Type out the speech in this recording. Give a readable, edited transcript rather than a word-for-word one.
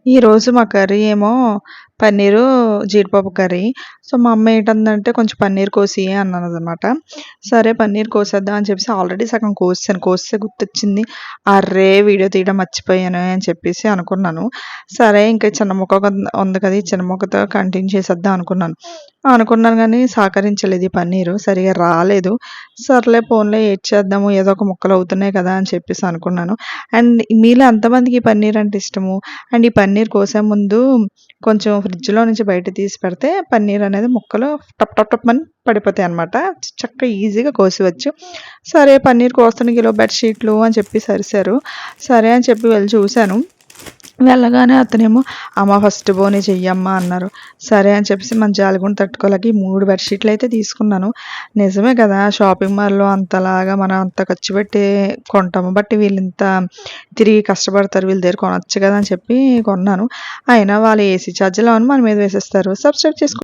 ఈరోజు మా కర్రీ ఏమో పన్నీరు, జీడిపప్పు కర్రీ. సో, మా అమ్మ ఏంటందంటే కొంచెం పన్నీర్ కోసియి అన్నదనమాట. సరే పన్నీర్ కోసేద్దాం అని చెప్పేసి ఆల్రెడీ సగం కోసేసాను. కోసేసే గుర్తొచ్చింది. అర్రే! వీడియో తీయడం మర్చిపోయాను అని చెప్పేసి అనుకున్నాను. సరే ఇంక చిన్న ముక్క ఉంది కదా! ఈ చిన్న ముక్కతో కంటిన్యూ చేసేద్దాం అనుకున్నాను. అనుకున్నాను గానీ సహకరించలేదు ఈ పన్నీరు. సరిగ్గా రాలేదు. సర్లే పోన్లే ఏటి ఏదో ఒక ముక్కలు అవుతున్నాయి కదా! అని చెప్పేసి అనుకున్నాను. అండ్ మీలో ఎంతమందికి ఈ పన్నీర్ అంటే ఇష్టము? అండ్ ఈ పన్నీర్ కోసే ముందు కొంచెం ఫ్రిడ్జ్‌లో నుంచి బయట తీసి పెడితే పన్నీర్ అనేది ముక్కలు టప్ టప్ టప్ మని పడిపోతాయన్నమాట. చక్కగా ఈజీగా కోసేయొచ్చు. సరే పన్నీర్ కోస్తానికి ఈలోపు బెడ్‌షీట్లు అని చెప్పేసి అరిసారు. సరే అని చెప్పి వెళ్లి చూసాను. వెళ్ళగానే అతనేమో "అమ్మ ఫస్ట్ బోని చెయ్యమ్మా" అన్నారు. సరే అని చెప్పేసి మన జాలిగుండ తట్టుకోలేక ఈ 3 బెడ్‌షీట్‌లయితే తీసుకున్నాను. నిజమే కదా! షాపింగ్ మాల్‌లో అంతలాగా మనం అంత ఖర్చు పెట్టి కొంటాము. బట్ వీళ్ళింత తిరిగి కష్టపడతారు. వీళ్ళ దగ్గర కొనొచ్చు కదా! అని చెప్పి కొన్నాను. అయినా వాళ్ళు ఏసీ ఛార్జీలు అవన్నీ మన మీద వేసేస్తారు. సబ్స్క్రైబ్ చేసుకో